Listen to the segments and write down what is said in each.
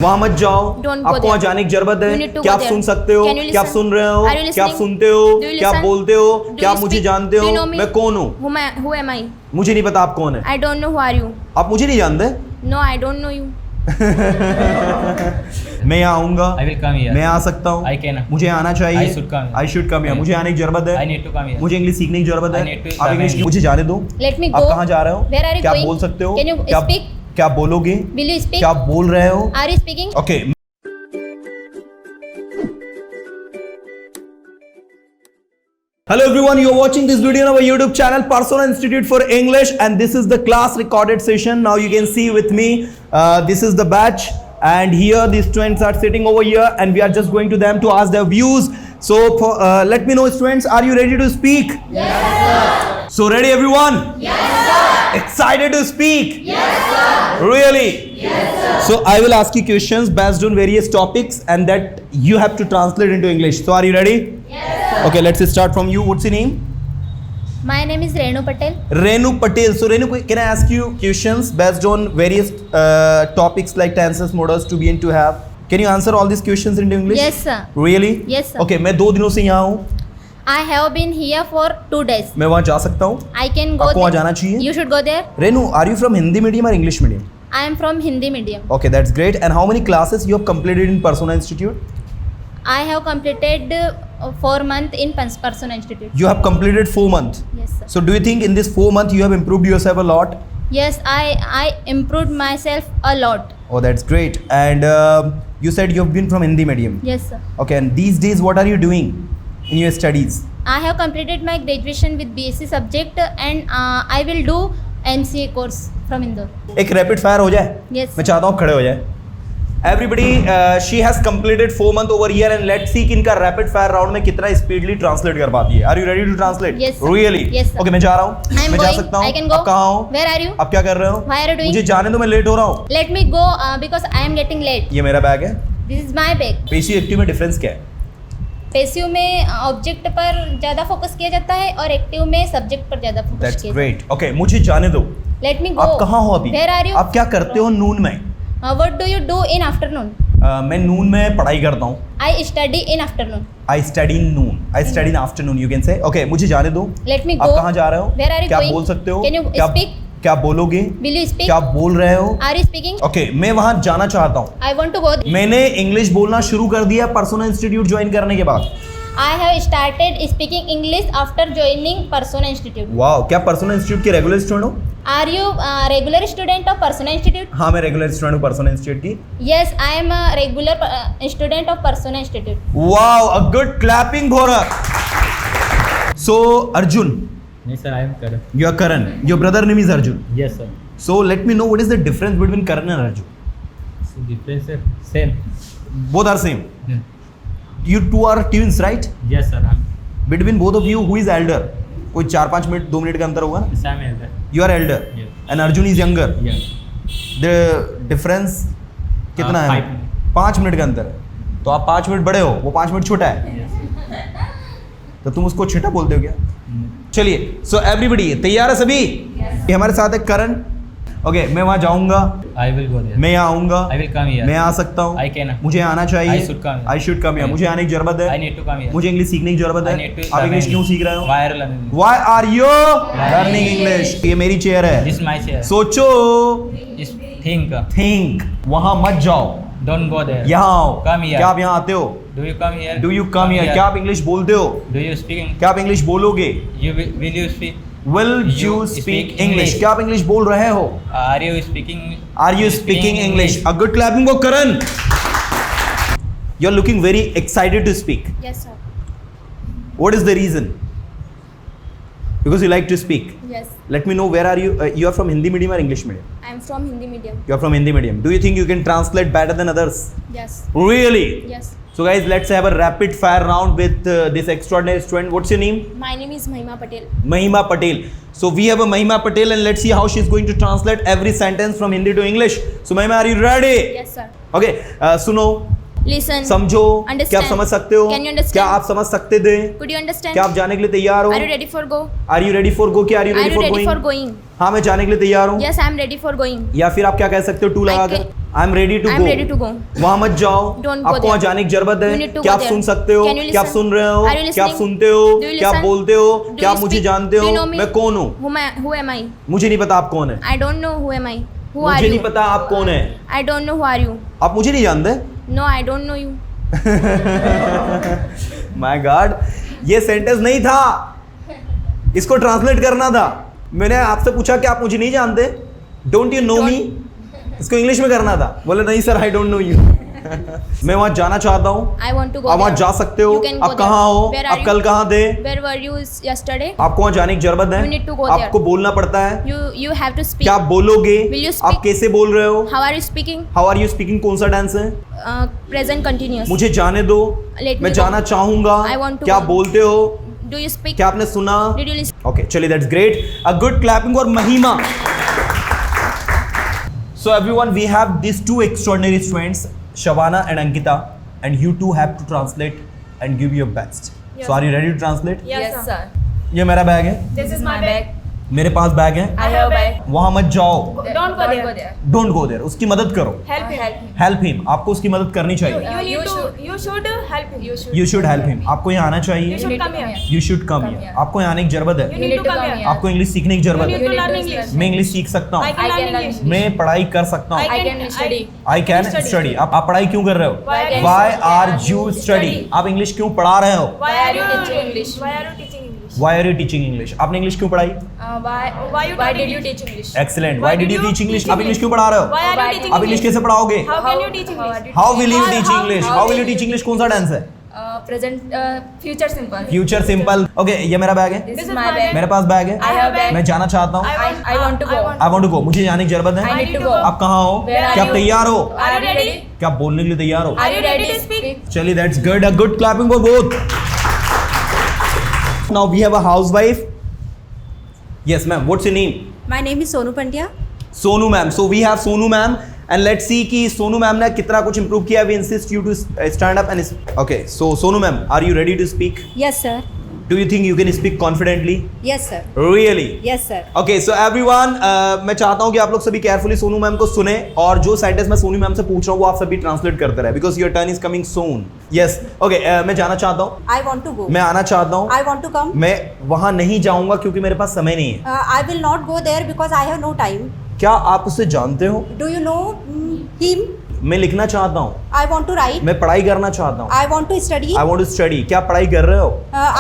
वहाँ मत जाओ, Don't go आपको वहाँ there. जाने की जरूरत You है। need to क्या go आप there. सुन सकते हो? Can you क्या आप listen? सुन रहे हो? Are you क्या आप listening? सुनते हो? Do you क्या आप listen? बोलते हो? Do क्या you आप मुझे speak? जानते Do you हो? know me? मैं कौन हूँ? Who am I? मुझे नहीं पता आप कौन है। I don't know who are you. आप मुझे नहीं जानते? No, I don't know you. मैं यहाँ आऊंगा, I will come here. मैं आ सकता हूँ, I can. मुझे आना चाहिए। I should come here. I should come here. मुझे आने की जरूरत I है। need to come here. मुझे इंग्लिश सीखने की जरूरत I है। need to आप come इंग्लिश here. मुझे जाने दो। Let me आप go. कहाँ जा रहे हो? Where are you क्या आप going? बोल सकते हो? Can you क्या speak? क्या बोलोगे? Will you speak? क्या आप बोल रहे हो? Are you speaking? Okay Hello everyone, you are watching this video on our YouTube channel Persona Institute for English, and this is the class recorded session. Now you can see with me, this is the batch, and here the students are sitting over here, and we are just going to them to ask their views. So let me know, students, are you ready to speak? Yes sir. So ready everyone? Yes sir. Excited to speak? Yes sir. Really? Yes sir. So I will ask you questions based on various topics, and that you have to translate into English. So are you ready? Okay, let's start from you. What's your name? My name is Renu Patel. Renu Patel. So Renu, can I ask you questions based on various topics like tenses, modals, to be and to have? Can you answer all these questions into English? Yes sir. Really? Yes sir. Okay, मैं 2 दिनों से यहाँ हूँ। I have been here for 2 days. मैं वहाँ जा सकता हूँ? I can go आपको वहाँ there. जाना चाहिए? You should go there. Renu, are you from Hindi medium or English medium? I am from Hindi medium. Okay, that's great. And how many classes you have completed in Persona Institute? I have completed 4 months in Persona Institute. You have completed 4 months. Yes sir. So do you think in this 4 months you have improved yourself a lot? Yes, I improved myself a lot. Oh, that's great. And you said you have been from Hindi medium. Yes sir. Okay, and these days what are you doing in your studies? I have completed my graduation with BSc subject, and I will do MCA course from Indore. एक rapid fire हो जाए? Yes. मैं चाहता हूँ खड़े हो जाए। Everybody, she has completed 4 months over here, and let's see कि इनका रैपिड फायर राउंड में कितना स्पीडली ट्रांसलेट कर पाती है। Are you ready to translate? Yes, sir. Really? Yes, sir. Okay, मैं जा रहा हूँ। I am मैं जा going. सकता हूँ। I can go. आप कहाँ हो? Where are you? आप क्या कर रहे हो? Why are you doing? मुझे जाने दो, मैं लेट हो रहा हूँ। Let me go because I am getting late. ये मेरा बैग है। This is my bag. Passive active में डिफरेंस क्या है? पैसिव में ऑब्जेक्ट पर ज़्यादा फोकस किया जाता है और एक्टिव में सब्जेक्ट पर ज़्यादा फोकस That's किया great. Okay, मुझे जाने दो। जाता है. Let me go. आप कहाँ हो अभी? Where are you? आप क्या करते हो नून में? What do you do in afternoon? मैं नून में पढ़ाई करता हूँ। I study in afternoon. I study in noon. I study in afternoon. You can say. Okay, मुझे जाने दो। Let me आप go. कहाँ जा रहे हो? Where are you क्या going? बोल सकते हो? Can you क्या speak? क्या बोलोगे? Will you speak? क्या आप बोल रहे हो? Are you speaking? Okay, मैं वहाँ जाना चाहता हूँ। I want to go. मैंने इंग्लिश बोलना शुरू कर दिया पर्सोना इंस्टीट्यूट ज्वाइन करने के बाद। I have started speaking English after joining Persona Institute. वाह, क्या पर्सोना इंस्टीट्यूट के रेगुलर स्टूडेंट हो? Are you regular student of Persona Institute? हाँ, मैं रेगुलर स्टूडेंट हूँ पर्सोना इंस्टीट्यूट की। Yes, I am a regular student of Persona Institute. Wow, a good clapping for her. So Arjun, Yes sir, I am Karan. you are Karan. Your brother name is Arjun. Yes sir. So let me know what is the difference between Karan and Arjun. So difference is same. Both are same. You two are twins, right? Yes sir, I'm Between both of you, who is elder? कोई 4-5 minute 2 minute का अंतर होगा? Sam elder. You are elder. Yes. And Arjun is younger. Yes. The difference कितना है? 5 5 minute का अंतर है। तो आप 5 मिनट बड़े हो, वो 5 मिनट छोटा है। Yes. तो तुम उसको छोटा बोलते हो क्या? चलिए, so everybody तैयार है सभी? ये हमारे साथ है करण। ओके, मैं वहाँ जाऊँगा, I will go there. मैं यहाँ आऊँगा, I will come here. मैं आ सकता हूँ, I can. मुझे आना चाहिए, I should come here. I should come here. मुझे आने की जरूरत I है, need to come here. मुझे इंग्लिश सीखने की जरूरत I है। need to आप learn इंग्लिश क्यों सीख रहे हो? Why are you learning? Why are you learning English? ये मेरी चेयर है। This is my chair. सोचो, Is think. think, वहाँ मत जाओ, Don't go there. यहाँ आओ। Come here. क्या आप यहाँ आते हो? Do you come here? Do you come here? क्या आप इंग्लिश बोलते हो? Do you speak? क्या आप इंग्लिश बोलोगे? Will you speak? Will you You speak speak English? English. क्या आप इंग्लिश बोल रहे हो? Are you speaking? Are you speaking English? A good clapping for Karan. You're looking very excited to speak. Yes, sir. What is the reason? Because you like to speak. Yes, Let me know where are you? You are from Hindi medium or English medium? I am from Hindi medium. You are from Hindi medium. Do you think you can translate better than others? Yes, Really? yes. So guys, let's have a rapid fire round with this extraordinary student. What's your name? My name is Mahima Patel. Mahima Patel. So we have a Mahima Patel, and let's see how she's going to translate every sentence from Hindi to English. So Mahima, are you ready? Yes, sir. Okay. सुनो, Listen. समझो, Understand. क्या आप समझ सकते हो? Can you understand? क्या आप समझ सकते थे? Could you understand? क्या आप जाने के लिए तैयार हो? Are you ready for go? Are you ready for go? क्या are you Are ready you for ready going? for going? हाँ, मैं जाने के लिए तैयार हूँ। Yes, I am ready for going. या फिर आप क्या कह सकते हो टू I लगाकर? can- I am ready to I'm go ready to go. वहां मत जाओ Don't go आपको वहां there. जाने की जरूरत You है need to क्या go आप there. सुन सकते हो Can you क्या आप listen? सुन रहे हो Are you क्या आप listening? सुनते हो Do you क्या आप listen? बोलते हो Do क्या you आप मुझे speak? जानते Do हो you know me? मैं कौन हूँ Who am I? मुझे नहीं पता आप कौन है I don't know who am I. Who are मुझे you? नहीं पता आप कौन है I don't know who are you. आप मुझे नहीं जानते No, I don't know you. My God ये सेंटेंस नहीं था इसको ट्रांसलेट करना था मैंने आपसे पूछा कि आप मुझे नहीं जानते डोंट यू नो मी इसको इंग्लिश में करना था बोले नहीं sir I don't know you मैं वहां जाना चाहता हूँ I want to go आप वहां there. जा सकते हो You can go आप कहाँ there. हो Where are आप you? कल कहाँ थे Where were you yesterday? आपको वहां जाने की जरूरत You need to go है there. आपको बोलना पड़ता है You have to speak. क्या आप बोलोगे Will you speak? आप कैसे बोल रहे हो How are you speaking? How are you speaking कौन सा डांस है Present continuous. मुझे जाने दो Let me मैं go. जाना चाहूंगा I want to क्या आप go. बोलते हो Do you speak? क्या आपने सुना Did you listen? ओके चलिए that's great a good clapping for Mahima so everyone we have this two extraordinary students Shabana and Ankita and you two have to translate and give your best so are you ready to translate Yes, sir. ये मेरा bag है This is my bag. मेरे पास bag है I have a bag. वहां मत जाओ Don't go there. Don't go there उसकी मदद करो Help him. हेल्प हिम आपको उसकी मदद करनी चाहिए You should help him. You should help him आपको यहाँ आना You चाहिए should come here. You should come here आपको यहाँ आने की जरूरत You है need to come here. आपको इंग्लिश सीखने की You जरूरत need है to learn English. मैं इंग्लिश सीख सकता I हूँ can learn learn English. मैं पढ़ाई कर सकता हूँ I can study. I can study आप पढ़ाई क्यों कर रहे हो Why are you why studying? Are you study आप इंग्लिश क्यों पढ़ा रहे हो Why are you teaching English? Why are you teaching English? Why are you teaching English आपने इंग्लिश क्यों पढ़ाई Why did you teach English? Excellent why did you teach English आप English क्यों पढ़ा रहे Why हो are you teaching आप English कैसे पढ़ाओगे How can you teach English? How will you teach How- English how how will will you teach English कौन सा डांस है Present future simple. Future simple okay ये मेरा बैग है This This is is my my bag. मेरे पास bag है I have a bag. मैं जाना चाहता हूँ I want to go. I want to go मुझे जाने की जरूरत है I need to go. आप कहाँ हो Where are क्या आप you? तैयार हो Are you ready? क्या आप बोलने के लिए तैयार हो Are you ready to speak? चलिए that's good a good clapping for both now we have a housewife yes ma'am what's your name My name is Sonu Pandya. Sonu ma'am so we have Sonu ma'am and let's see कि Sonu ma'am ने कितना कुछ improve किया we insist you to stand up and okay so Sonu ma'am are you ready to speak Yes, sir. Do you think you can speak confidently Yes, sir. Really Yes, sir. Okay so everyone मैं चाहता हूं कि आप लोग सभी carefully Sonu ma'am को सुने और जो सेंटेंस मैं सोनू मैम से पूछ रहा हूं वो आप सभी ट्रांसलेट करते रहे because your turn is coming soon yes okay मैं जाना चाहता हूं I want to go. मैं आना चाहता हूं I want to come. मैं वहां नहीं जाऊंगा क्योंकि मेरे पास समय नहीं है I will not go there because I have no time. क्या आप उसे जानते हो Do you know him? मैं लिखना चाहता हूं I want to write. मैं पढ़ाई करना चाहता हूं I want to study. I want to study क्या आप पढ़ाई कर रहे हो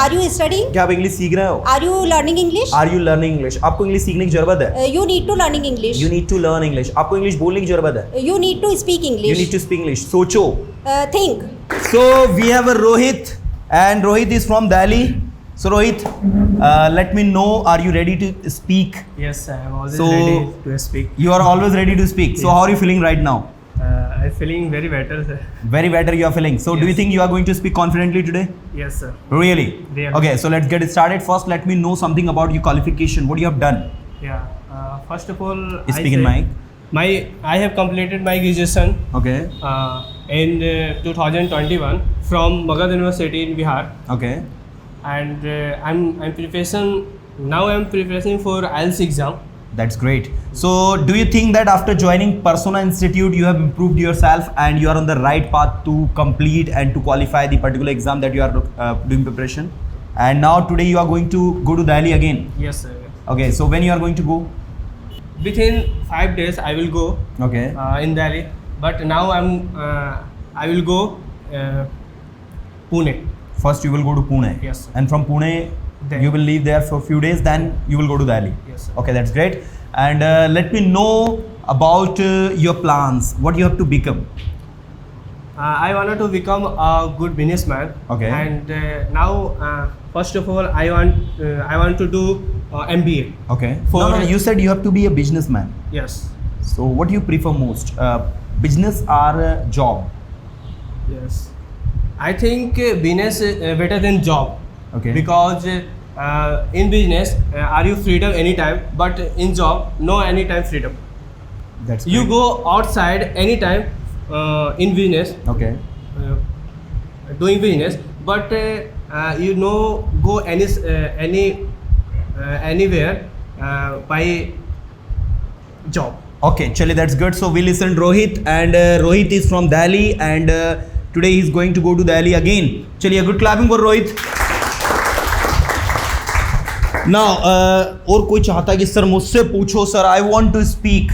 Are you studying? क्या आप इंग्लिश सीख रहे हो Are you learning English? Are you learning English आपको इंग्लिश सीखने की जरूरत है You need to learning English. You need to learn English आपको इंग्लिश बोलने की जरूरत है You need to speak you English. Need to speak English सोचो Think. So we have a Rohit, and Rohit is from Delhi. So Rohit, let me know, are you ready to speak? Yes, I am always So- ready to speak. You are always ready to speak. So Yes. how are you feeling right now? I'm feeling very better, sir. Very better you are feeling. So do you Yes. think you are going to speak confidently today? Yes, sir. Really? Really. Okay, so let's get it started. First, let me know something about your qualification. What you have done? Yeah. First of all, Speak in mic. I have completed my graduation Okay. in 2021 from Magad University in Bihar, Okay. and I'm preparing for IELTS exam. That's great. So, do you think that after joining Persona Institute, you have improved yourself and you are on the right path to complete and to qualify the particular exam that you are doing preparation? And now today you are going to go to Delhi again. Yes, sir. Okay. So when you are going to go? Within 5 days, I will go Okay. in Delhi. But now I will go Pune. First you will go to Pune. Yes, sir. And from Pune, Then- you will live there for a few days. Then you will go to Delhi. Yes, sir. Okay, that's great. And let me know about your plans. What you have to become. I wanted to become a good businessman. Okay. And now, first of all, I want to do MBA. Okay. For- No, you said you have to be a businessman. Yes. So what do you prefer most? Business or job? Yes. I think business is better than job. Okay. Because in business, are you freedom anytime, but in job, no anytime freedom. That's You great. go outside anytime in business, Okay. doing business, but you know go anywhere by job. Okay, chale, that's good. So we listened Rohit, and Rohit is from Delhi, and today he's going to go to Delhi again. Chaliye, good clapping for Rohit. Now, और कोई चाहता है कि sir मुझसे पूछो sir, I want to speak.